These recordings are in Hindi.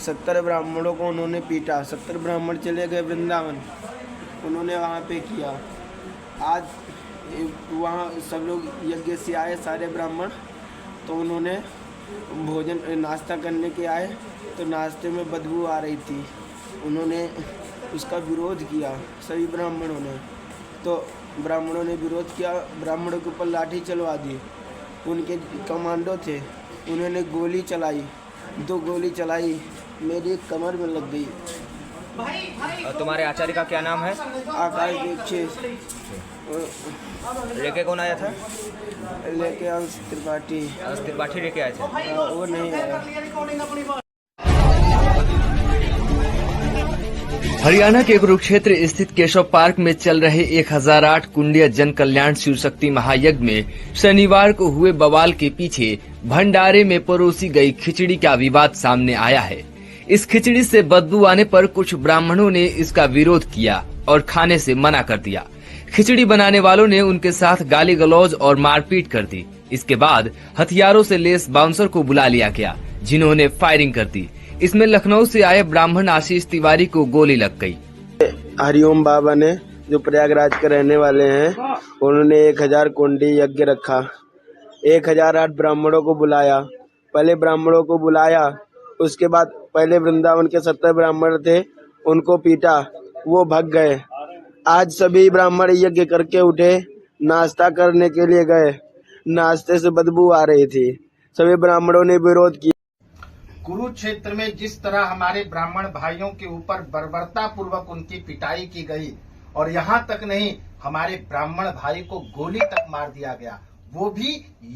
70 ब्राह्मणों को उन्होंने पीटा। 70 ब्राह्मण चले गए वृंदावन, उन्होंने वहाँ पे किया। आज वहाँ सब लोग यज्ञ से आए सारे ब्राह्मण, तो उन्होंने भोजन नाश्ता करने के आए, तो नाश्ते में बदबू आ रही थी। उन्होंने उसका विरोध किया सभी ब्राह्मणों ने, तो ब्राह्मणों ने विरोध किया, ब्राह्मणों के ऊपर लाठी चलवा दी। उनके कमांडो थे, उन्होंने गोली चलाई, 2 गोली चलाई, मेरी कमर में लग गई। तुम्हारे आचार्य का क्या नाम है? आकाश दीक्षित। लेके कौन आया था? लेके अंश त्रिपाठी। अंश त्रिपाठी लेके आए थे? वो नहीं आया। हरियाणा के कुरुक्षेत्र स्थित केशव पार्क में चल रहे 1008 कुंडीय जन कल्याण शिव शक्ति महायज्ञ में शनिवार को हुए बवाल के पीछे भंडारे में परोसी गई खिचड़ी का विवाद सामने आया है। इस खिचड़ी से बदबू आने पर कुछ ब्राह्मणों ने इसका विरोध किया और खाने से मना कर दिया। खिचड़ी बनाने वालों ने उनके साथ गाली गलौज और मारपीट कर दी। इसके बाद हथियारों से लेस बाउंसर को बुला लिया गया, जिन्होंने फायरिंग कर दी। इसमें लखनऊ से आए ब्राह्मण आशीष तिवारी को गोली लग गई। हरिओम बाबा ने, जो प्रयागराज के रहने वाले हैं, उन्होंने 1000 कुंडी यज्ञ रखा। 1008 ब्राह्मणों को बुलाया। पहले ब्राह्मणों को बुलाया, उसके बाद पहले वृंदावन के 70 ब्राह्मण थे, उनको पीटा, वो भाग गए। आज सभी ब्राह्मण यज्ञ करके उठे, नाश्ता करने के लिए गए, नाश्ते से बदबू आ रही थी। सभी ब्राह्मणों ने विरोध किया। कुरुक्षेत्र में जिस तरह हमारे ब्राह्मण भाइयों के ऊपर बर्बरता पूर्वक उनकी पिटाई की गई, और यहाँ तक नहीं, हमारे ब्राह्मण भाई को गोली तक मार दिया गया, वो भी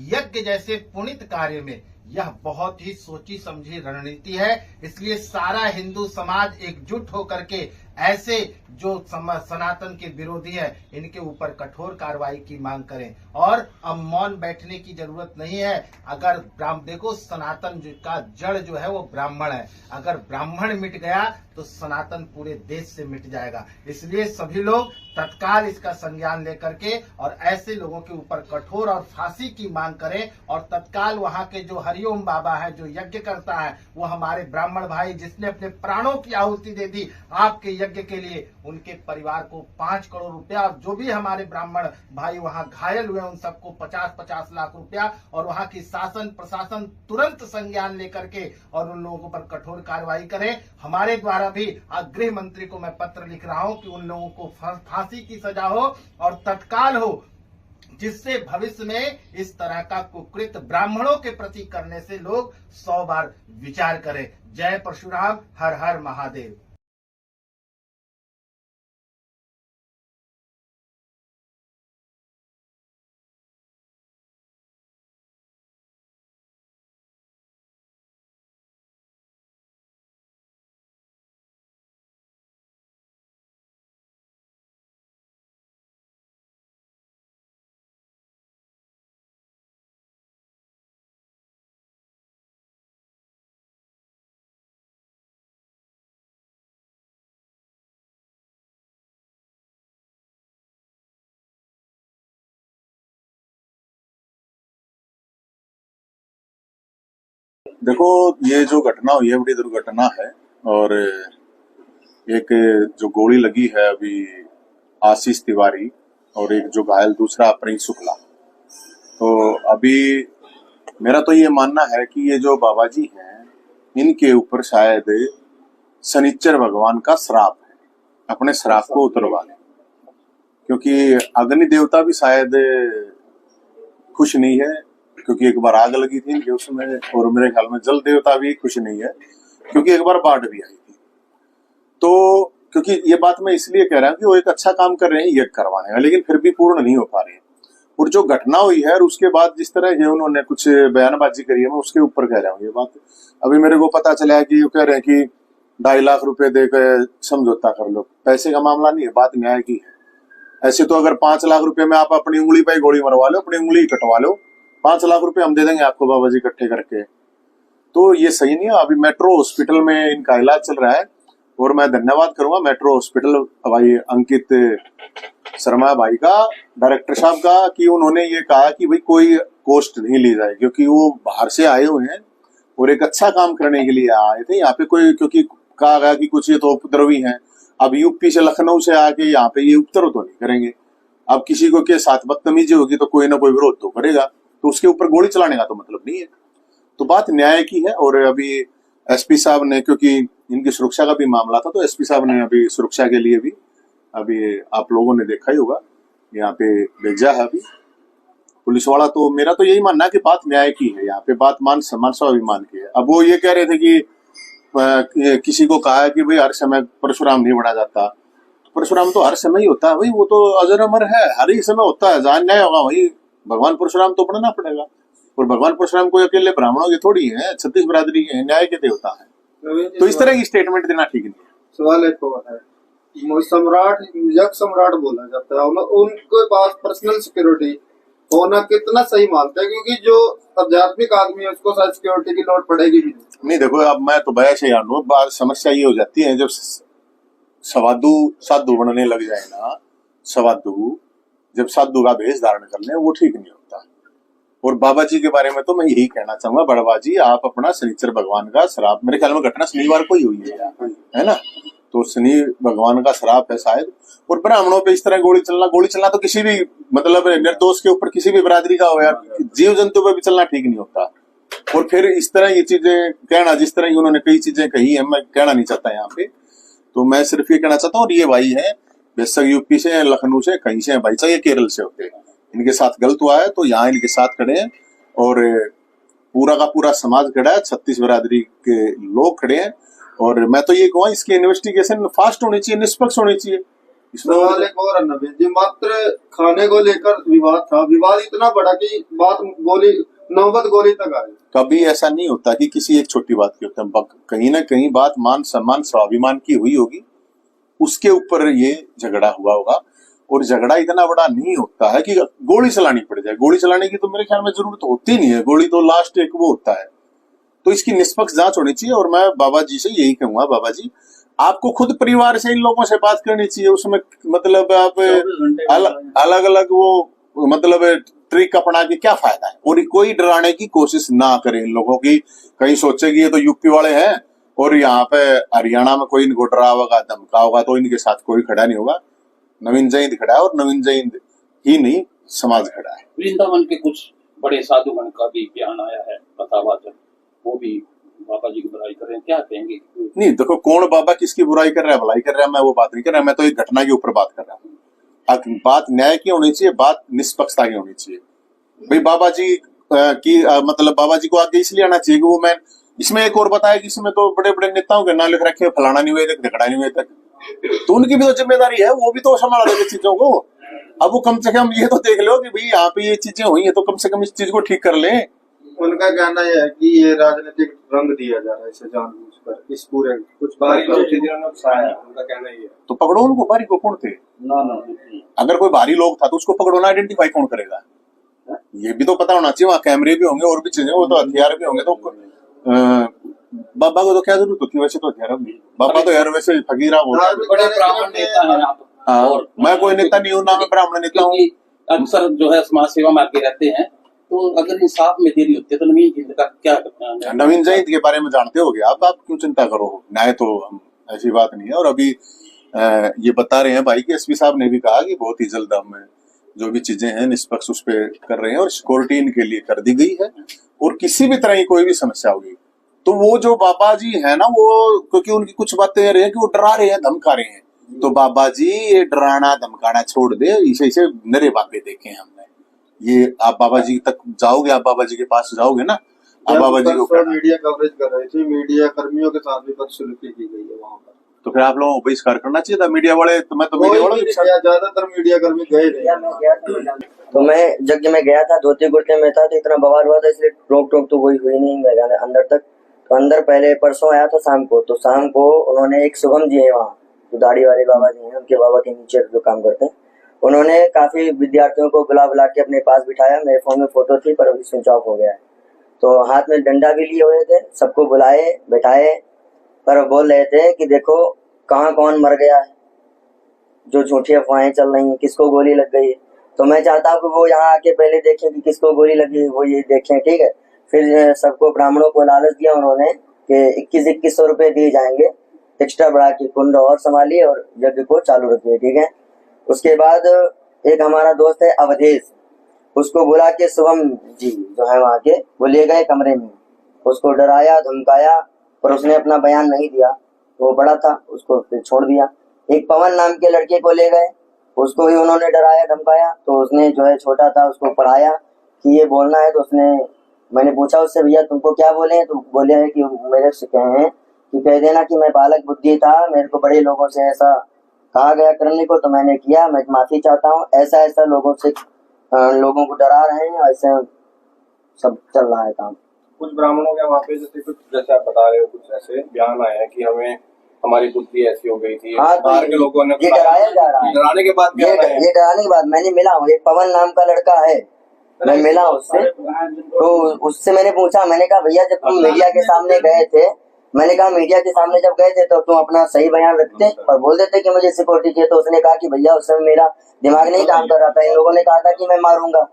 यज्ञ जैसे पुनित कार्य में। यह बहुत ही सोची समझी रणनीति है। इसलिए सारा हिंदू समाज एकजुट होकर के ऐसे जो सनातन के विरोधी है, इनके ऊपर कठोर कार्रवाई की मांग करें। और अब मौन बैठने की जरूरत नहीं है। अगर देखो, सनातन का जड़ जो है वो ब्राह्मण है। अगर ब्राह्मण मिट गया तो सनातन पूरे देश से मिट जाएगा। इसलिए सभी लोग तत्काल इसका संज्ञान लेकर के और ऐसे लोगों के ऊपर कठोर और फांसी की मांग करें। और तत्काल वहां के जो हरिओम बाबा है, जो यज्ञ करता है, वो हमारे ब्राह्मण भाई जिसने अपने प्राणों की आहुति दे दी आपके यज्ञ के लिए, उनके परिवार को 5 करोड़ रुपया, और जो भी हमारे ब्राह्मण भाई वहां घायल हुए उन सबको 50-50 लाख रुपया, और वहां की शासन प्रशासन तुरंत संज्ञान लेकर के और उन लोगों पर कठोर कार्रवाई करे। हमारे द्वारा भी गृह मंत्री को मैं पत्र लिख रहा हूं कि उन लोगों को फांसी की सजा हो और तत्काल हो, जिससे भविष्य में इस तरह का कुकृत ब्राह्मणों के प्रति करने से लोग 100 बार विचार करें। जय परशुराम, हर हर महादेव। देखो, ये जो घटना हुई है बड़ी दुर्घटना है। और एक जो गोली लगी है अभी आशीष तिवारी, और एक जो घायल दूसरा प्रिंस शुक्ला, तो अभी मेरा तो ये मानना है कि ये जो बाबा जी हैं, इनके ऊपर शायद शनिचर भगवान का श्राप है, अपने श्राप को उतरवा लें। क्योंकि अग्नि देवता भी शायद खुश नहीं है, क्योंकि एक बार आग लगी थी इनके उसमें, और मेरे ख्याल में जल देवता भी खुश नहीं है, क्योंकि एक बार बाढ़ भी आई थी। तो क्योंकि ये बात मैं इसलिए कह रहा हूँ कि वो एक अच्छा काम कर रहे हैं यज्ञ करवाने का, लेकिन फिर भी पूर्ण नहीं हो पा रहे हैं। और जो घटना हुई है और उसके बाद जिस तरह ये उन्होंने कुछ बयानबाजी करी है, मैं उसके ऊपर कह रहा हूँ ये बात। अभी मेरे को पता चला है कि वो कह रहे हैं कि 2.5 लाख रुपए देकर समझौता कर लो। पैसे का मामला नहीं है, बात न्याय की है। ऐसे तो अगर 5 लाख रुपए में आप अपनी उंगली पर गोली मरवा लो, अपनी उंगली कटवा लो, 5 लाख रुपए हम दे देंगे आपको बाबा जी इकट्ठे करके। तो ये सही नहीं है। अभी मेट्रो हॉस्पिटल में इनका इलाज चल रहा है, और मैं धन्यवाद करूंगा मेट्रो हॉस्पिटल भाई अंकित शर्मा भाई का, डायरेक्टर साहब का, कि उन्होंने ये कहा कि भाई कोई कॉस्ट नहीं ली जाए, क्योंकि वो बाहर से आए हुए हैं और एक अच्छा काम करने के लिए आए थे यहाँ पे। कोई क्योंकि कहा गया कि कुछ ये तो उपद्रवी हैं, अब यूपी से लखनऊ से आके यहाँ पे ये उपद्रव तो नहीं करेंगे। अब किसी को के साथ बदतमीजी होगी तो कोई ना कोई विरोध तो करेगा, तो उसके ऊपर गोली चलाने का तो मतलब नहीं है। तो बात न्याय की है। और अभी एसपी साहब ने, क्योंकि इनकी सुरक्षा का भी मामला था, तो एसपी साहब ने अभी सुरक्षा के लिए भी, अभी आप लोगों ने देखा ही होगा, यहाँ पे भेजा है अभी पुलिस वाला। तो मेरा तो यही मानना है कि बात न्याय की है, यहाँ पे बात मान सम्मान स्वाभिमान की है। अब वो ये कह रहे थे कि किसी को कहा है कि भाई हर समय परशुराम नहीं बना जाता, परशुराम तो हर समय ही होता है भाई, वो तो अजर अमर है, हर ही समय होता है। जहाँ न्याय होगा वही भगवान परशुराम तो बनना पड़ेगा। और भगवान परशुराम कोई अकेले ब्राह्मणों के थोड़ी है, 36 बिरादरी के न्याय के देवता है। तो इस तरह की स्टेटमेंट देना ठीक नहीं है। सवाल एक और है, सम्राट यज्ञ सम्राट बोला जाता है, उनके पास पर्सनल सिक्योरिटी होना कितना सही मानते हैं? क्योंकि जो आध्यात्मिक आदमी है उसको शायद सिक्योरिटी की लोड पड़ेगी भी नहीं। देखो, अब मैं तो बया से जानू, बात समस्या ये हो जाती है जब सवादु साधु बनने लग जाए ना, सवादु जब साधु का भेष धारण कर ले, वो ठीक नहीं होता। और बाबा जी के बारे में तो मैं यही कहना चाहूंगा, बड़वा जी आप अपना शनिचर भगवान का श्राप, मेरे ख्याल में घटना शनिवार को ही हुई है ना, तो शनि भगवान का श्राप है शायद। और ब्राह्मणों पे इस तरह गोली चलना तो किसी भी मतलब निर्दोष के ऊपर किसी भी बिरादरी का हो यार, जीव जंतु पे भी चलना ठीक नहीं होता। और फिर इस तरह ये चीजें कहना, जिस तरह की उन्होंने कई चीजें कही है, मैं कहना नहीं चाहता यहाँ पे। तो मैं सिर्फ ये कहना चाहता हूँ, और ये भाई है बेशक यूपी से, लखनऊ से, कहीं से भाई, चाहे केरल से होते हैं, इनके साथ गलत हुआ है तो यहाँ इनके साथ खड़े हैं। और पूरा का पूरा समाज खड़ा है, 36 बिरादरी के लोग खड़े हैं। और मैं तो ये कहूँगा इसकी इन्वेस्टिगेशन फास्ट होनी चाहिए, निष्पक्ष होनी चाहिए। सवाल एक और नवीन जी, मात्र खाने को लेकर विवाद था, विवाद इतना बड़ा कि बात नौबत गोली तक आई। कभी ऐसा नहीं होता कि किसी एक छोटी बात की होता है, कहीं ना कहीं बात मान सम्मान स्वाभिमान की हुई होगी, उसके ऊपर ये झगड़ा हुआ होगा। और झगड़ा इतना बड़ा नहीं होता है कि गोली चलानी पड़ जाए। गोली चलाने की तो मेरे ख्याल में जरूरत होती नहीं है, गोली तो लास्ट एक वो होता है। तो इसकी निष्पक्ष जांच होनी चाहिए। और मैं बाबा जी से यही कहूंगा, बाबा जी आपको खुद परिवार से इन लोगों से बात करनी चाहिए। उसमें मतलब आप अलग अलग वो मतलब ट्रिक अपना के क्या फायदा है। और कोई डराने की कोशिश ना करे इन लोगों की, कहीं सोचे कि ये तो यूपी वाले हैं और यहाँ पे हरियाणा में कोई इनको डरा होगा धमका होगा, तो इनके साथ कोई खड़ा नहीं होगा। नवीन जैन खड़ा है, और नवीन जैन ही नहीं समाज खड़ा है। वृंदावन के कुछ बड़े साधुगण का भी बयान आया है, कथावाचक, वो भी बाबा जी की बुराई कर रहे हैं, क्या कहेंगे? नहीं देखो, कौन बाबा किसकी बुराई कर रहा है भलाई कर रहा है, मैं वो बात नहीं कर रहा, मैं तो एक घटना के ऊपर बात कर रहा हूँ। बात न्याय की होनी चाहिए, बात निष्पक्षता की होनी चाहिए। भाई बाबा जी की मतलब बाबा जी को आगे इसलिए आना चाहिए कि वो, मैं इसमें एक और बताया कि इसमें तो बड़े बड़े नेताओं के नाम लिख रखे, फलाना नहीं हुए तक, झगड़ा नहीं हुए तक, तो उनकी भी तो जिम्मेदारी है, वो भी तो संभाल देते चीजों को। अब वो कम से कम ये तो देख लो कि भाई यहाँ पे ये चीजें हुई है, तो कम से कम इस चीज को ठीक कर ले। उनका कहना यह है कि ये राजनीतिक रंग दिया जा रहा है इसे जानबूझकर, इस पूरे कुछ उनका कहना ये है। तो पकड़ो उनको, बारी को कौन थे ना अगर कोई भारी लोग था तो उसको पकड़ो ना, आइडेंटिफाई कौन करेगा? ये भी तो पता होना चाहिए, वहाँ कैमरे भी होंगे और भी चीजें, वो तो हथियार भी होंगे। तो बाबा को तो क्या जरूरत होती है, वैसे तो हथियार होंगे। बाबा तो यार वैसे फकीरा बोलता बड़े ब्राह्मण नेता हैं आप। और मैं कोई नेता नहीं हूँ ना, मैं ब्राह्मण नेता हूँ। अक्सर जो है समाज सेवा में आगे रहते हैं, तो अगर इंसाफ में देरी होती है तो नवीन जैन का क्या करना है? नवीन जैन के बारे में जानते होगे आप क्यों चिंता करो, न्याय तो हम ऐसी बात नहीं है। और अभी ये बता रहे हैं भाई कि एसपी साहब ने भी कहा कि बहुत ही जल्द हम जो भी चीजें हैं निष्पक्ष उस पर कर रहे हैं, और सिक्योरिटी इनके लिए कर दी गई है। और किसी भी तरह की कोई भी समस्या होगी तो वो जो बाबा जी है ना, वो क्योंकि उनकी कुछ बातें रही है कि वो डरा रहे हैं, धमका रहे हैं, तो बाबा जी ये डराना धमकाना छोड़ दे, इसे नरे बाबे देखे हमने। ये आप बाबा जी तक जाओगे, आप बाबा जी के पास जाओगे ना, आप बाबा जी को मीडिया कवरेज कर रहे थे, मीडिया कर्मियों के साथ भी बदसलूकी की गई है वहाँ पर, तो फिर आप लोगों को बहिष्कार करना चाहिए था मीडिया वाले। तो मैं तो मीडिया वालों के साथ, ज्यादातर मीडिया कर्मी गए नहीं। तो मैं यज्ञ में गया था, धोती कुर्ते में था, तो इतना बवाल हुआ था, इसलिए रोक टोक तो कोई हुई नहीं। मैं गया अंदर तक, तो अंदर पहले परसों आया था शाम को, तो शाम को उन्होंने एक शुभम जी है वहाँ, जो दाढ़ी वाले बाबा जी हैं, उनके बाबा के नीचे जो काम करते हैं, उन्होंने काफी विद्यार्थियों को बुला के अपने पास बिठाया। मेरे फोन में फोटो थी पर अभी स्विच ऑफ हो गया है। तो हाथ में डंडा भी लिए हुए थे, सबको बुलाए बैठाए, पर बोल रहे थे कि देखो कहाँ कौन मर गया है, जो झूठी अफवाहें चल रही हैं, किसको गोली लग गई है। तो मैं चाहता हूँ कि वो यहाँ आके पहले देखें कि किसको गोली लगी है, वो ये देखें, ठीक है। फिर सबको ब्राह्मणों को लालच दिया उन्होंने कि 2100 रुपए दिए जाएंगे, एक्स्ट्रा बढ़ा के कुंड और संभालिए और यज्ञ को चालू रखिए, ठीक है। उसके बाद एक हमारा दोस्त है अवधेश, उसको बुला के शुभम जी जो है वहाँ के, वो ले गए कमरे में, उसको डराया धमकाया, पर उसने अपना बयान नहीं दिया, वो बड़ा था, उसको फिर छोड़ दिया। एक पवन नाम के लड़के को ले गए, उसको भी उन्होंने डराया धमकाया, तो उसने जो है छोटा था उसको पढ़ाया कि ये बोलना है, तो उसने, मैंने पूछा उससे भैया तुमको क्या बोले हैं, तो बोले हैं कि मेरे से कहे हैं कि कह देना कि मैं बालक बुद्धि था, मेरे को बड़े लोगों से ऐसा कहा गया करने को, तो मैंने किया, मैं माफी चाहता हूँ। ऐसा ऐसा लोगों से लोगों को डरा रहे हैं, ऐसे सब चल रहा है काम। कुछ ब्राह्मणों के वहाँ पे जैसे आप बता रहे हो, कुछ ऐसे बयान आए हैं कि हमें हमारी बुद्धि ऐसी हो गई थी। हाँ, तो बाहर के लोगों ने ये डराया जा रहा है, डराने के बाद ये डराने के बाद मैंने मिला हूँ, एक पवन नाम का लड़का है, मैं मिला उससे, तो उससे मैंने पूछा, मैंने कहा भैया जब तुम मीडिया के सामने गए थे, मैंने कहा मीडिया के सामने जब गए थे तो तुम अपना सही बयान रखते और बोल देते कि मुझे सिक्योरिटी चाहिए। तो उसने कहा कि भैया उस समय मेरा दिमाग नहीं काम कर रहा था, इन लोगों ने कहा था कि मैं मारूंगा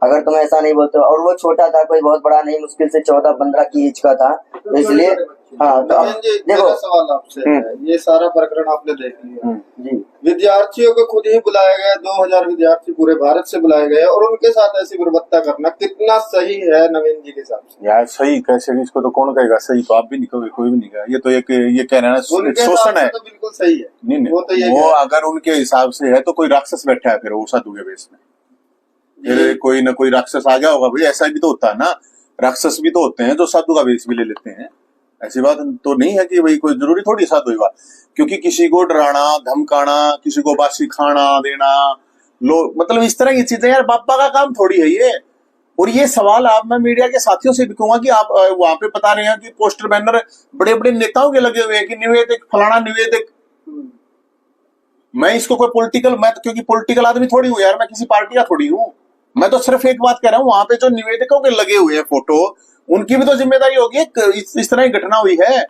अगर तुम ऐसा नहीं बोलते, और वो छोटा था, कोई बहुत बड़ा नहीं, मुश्किल से 14-15 की एज का था, तो इसलिए हाँ। तो देखो सवाल आपसे है, ये सारा प्रकरण आपने देख लिया जी, विद्यार्थियों को खुद ही बुलाया गया, 2000 विद्यार्थी पूरे भारत से बुलाए गए और उनके साथ ऐसी बर्बरता करना कितना सही है नवीन जी के हिसाब से? यार सही कैसे, इसको तो कौन कहेगा सही, तो आप भी नहीं कहोगे, कोई भी नहीं कहेगा, ये तो एक ये कह रहे हैं शोषण है। तो बिल्कुल सही है, नहीं वो अगर उनके हिसाब से है तो कोई राक्षस बैठा है फिर वो साधु के वेश में, फिर कोई ना कोई राक्षस आ गया होगा भाई, ऐसा भी तो होता है ना, राक्षस भी तो होते हैं जो साधु का वेश भी ले लेते हैं। ऐसी बात तो नहीं है कि भाई कोई जरूरी थोड़ी साधु होगा, क्योंकि किसी को डराना धमकाना, किसी को बासी खाना देना, मतलब इस तरह की चीजें यार बाबा का काम थोड़ी है ये। और ये सवाल आप मैं मीडिया के साथियों से भी कहूंगा कि आप वहां पे बता रहे हैं कि पोस्टर बैनर बड़े बड़े नेताओं के लगे हुए हैं कि निवेदक फलाना निवेदक, मैं इसको कोई पॉलिटिकल, मैं तो क्योंकि पॉलिटिकल आदमी थोड़ी हूँ यार, मैं किसी पार्टी का थोड़ी हूँ, मैं तो सिर्फ एक बात कह रहा हूँ, वहां पे जो निवेदकों के लगे हुए हैं फोटो, उनकी भी तो जिम्मेदारी होगी। इस तरह की घटना हुई है,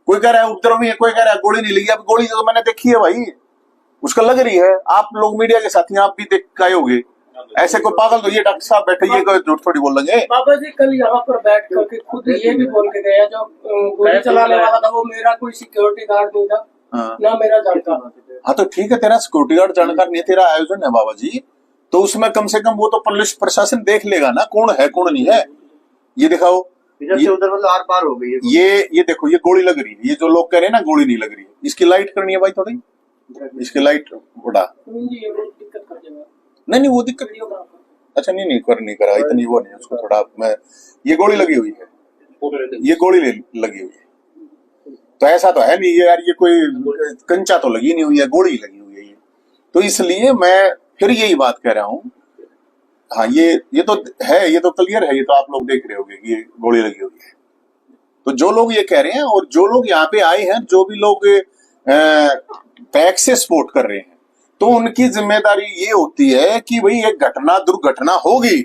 कोई कह रहा है उपद्रव है, कोई कह रहा है गोली नहीं लगी, अब गोली तो मैंने देखी है भाई, उसका लग रही है, आप लोग मीडिया के साथी आप भी देख के आए होगे, ऐसे कोई पागल तो ये डॉक्टर साहब बैठे ये झूठ थोड़ी बोल लेंगे। बाबा जी कल यहाँ पर बैठ करके खुद ये भी बोल के गया, जो गोली चलाने वाला था वो मेरा कोई सिक्योरिटी गार्ड नहीं था, ना मेरा जानकार। हाँ तो ठीक है, तेरा सिक्योरिटी गार्ड जानकार नहीं, तेरा आयोजन है बाबा जी, तो उसमें कम से कम वो तो पुलिस प्रशासन देख लेगा ना कौन है कौन नहीं है। ये दिखाओ, इधर से उधर मतलब आर पार हो गई है। ये देखो, ये गोली लग रही है, ये जो लोग कह रहे हैं ना गोली नहीं लग रही है, इसकी लाइट करनी है भाई थोड़ी, इसकी लाइट उड़ा, नहीं वो दिक्कत, अच्छा नहीं करा इतनी वो नहीं, उसको थोड़ा मैं, ये गोली लगी हुई है, ये गोली लगी हुई है, तो ऐसा तो है नहीं यार, ये कोई कंचा तो लगी नहीं हुई है, गोली लगी हुई है ये, तो इसलिए मैं फिर यही बात कह रहा हूँ। हाँ ये तो है, ये तो क्लियर है, ये तो आप लोग देख रहे होंगे कि ये गोली लगी हुई है। तो जो लोग ये कह रहे हैं और जो लोग यहाँ पे आए हैं, जो भी लोग पैक से सपोर्ट कर रहे हैं, तो उनकी जिम्मेदारी ये होती है कि भाई एक घटना दुर्घटना होगी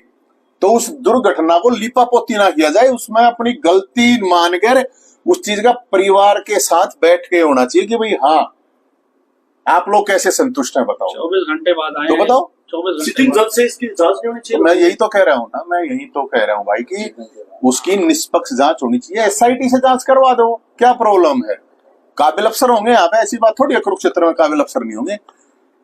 तो उस दुर्घटना को लिपापोती ना किया जाए, उसमें अपनी गलती मानकर उस चीज का परिवार के साथ बैठ के होना चाहिए कि भाई हाँ आप लोग कैसे संतुष्ट हैं बताओ। 24 घंटे बाद आए, तो बताओ 24 सिटिंग जज से इसकी जांच नहीं होनी चाहिए। मैं यही तो कह रहा हूँ ना, मैं यही तो कह रहा हूँ भाई कि उसकी निष्पक्ष जांच होनी चाहिए, एसआईटी से जांच करवा दो, क्या प्रॉब्लम है, काबिल अफसर होंगे यहाँ पे, ऐसी बात थोड़ी है कुरुक्षेत्र में काबिल अफसर नहीं होंगे।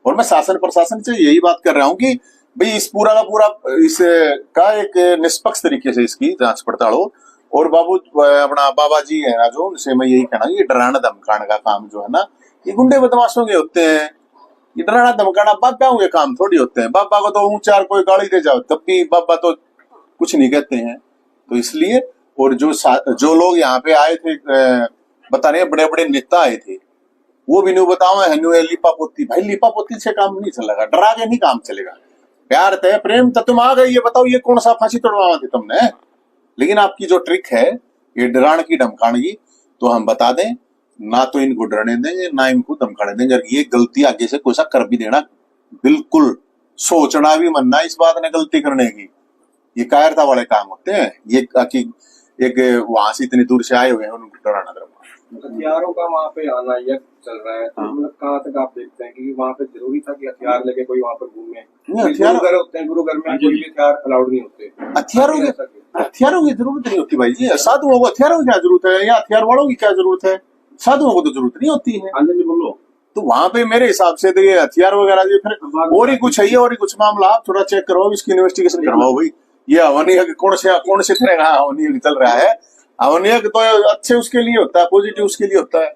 और मैं शासन प्रशासन से यही बात कर रहा हूँ कि भाई इस पूरा का पूरा इसका एक निष्पक्ष तरीके से इसकी जांच पड़ताल हो। और अपना बाबा जी है ना, जो उनसे मैं यही कहना, ये डराना धमकाने का काम जो है ना, ये गुंडे बदमाशों के होते हैं, ये डराना धमकाना बाबाओं के काम थोड़ी होते हैं। बाबा को तो ऊंचा कोई गाली दे जाओ तब भी बाबा तो कुछ नहीं कहते हैं। तो इसलिए, और जो लोग यहाँ पे आए थे बता रहे बड़े बड़े नेता आए थे, वो भी नहीं बताओ है लिपापोती, भाई लिपापोती से काम नहीं चलेगा, डरा के नहीं काम चलेगा। प्यार तय प्रेम तो तुम आ गए, ये बताओ ये कौन सा फांसी तोड़वा थे तुमने। लेकिन आपकी जो ट्रिक है ये डराने की धमकाने की, तो हम बता दें ना तो इनको डरने देंगे ना इनको धमकाने देंगे। और ये गलती आगे से कोई सा कर भी देना, बिल्कुल सोचना भी मनना इस बात ने गलती करने की, ये कायरता वाले काम होते हैं। ये एक वहां से इतनी दूर से आए हुए हैं, उनको डराना धमकाना। हथियारों का वहाँ पे आना यज्ञ चल रहा है, तो मतलब कहाँ तक आप देखते हैं कि वहाँ पे जरूरी था कि हथियार लेके कोई वहाँ पे घूमे? गुरुघर होते हैं, गुरुघर में कोई भी हथियार अलाउड नहीं होते। हथियारों की जरूरत नहीं होती भाई जी, साधुओं को हथियारों की क्या जरूरत है, या हथियार वालों की क्या जरूरत है, साधुओं को तो जरूरत नहीं होती है। बोलो तो वहां पे मेरे हिसाब से तो ये हथियार वगैरह जी फिर और ही कुछ है, ये और ही कुछ मामला, आप थोड़ा चेक करवाओ, इसकी इन्वेस्टिगेशन करवाओ भाई। ये हवन यज्ञ कौन से तरह का हवन यज्ञ चल रहा है? हवन यज्ञ तो अच्छे उसके लिए होता है, पॉजिटिव उसके लिए होता है।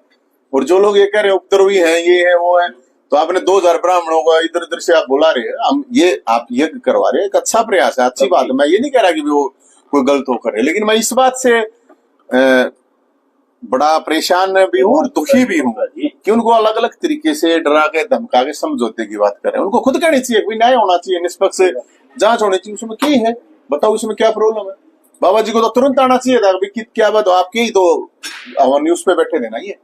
और जो लोग ये कह रहे हैं उपद्रवी है, ये है वो है, तो आपने 2000 ब्राह्मणों को इधर उधर से आप बुला रहे हैं, हम ये आप यज्ञ करवा रहे हैं, एक अच्छा प्रयास है, अच्छी बात है। मैं ये नहीं कह रहा कि वो कोई गलत हो करे, लेकिन मैं इस बात से बड़ा परेशान भी हूँ और दुखी भी हूँ कि उनको अलग अलग तरीके से डरा के धमका के समझौते की बात करें। उनको खुद कहनी चाहिए, कोई न्याय होना चाहिए, निष्पक्ष जांच होनी चाहिए, उसमें क्या है बताओ, उसमें क्या प्रॉब्लम है? बाबा जी को तो तुरंत आना चाहिए था, क्या बात, आपके ही तो न्यूज पे बैठे थे ना ये।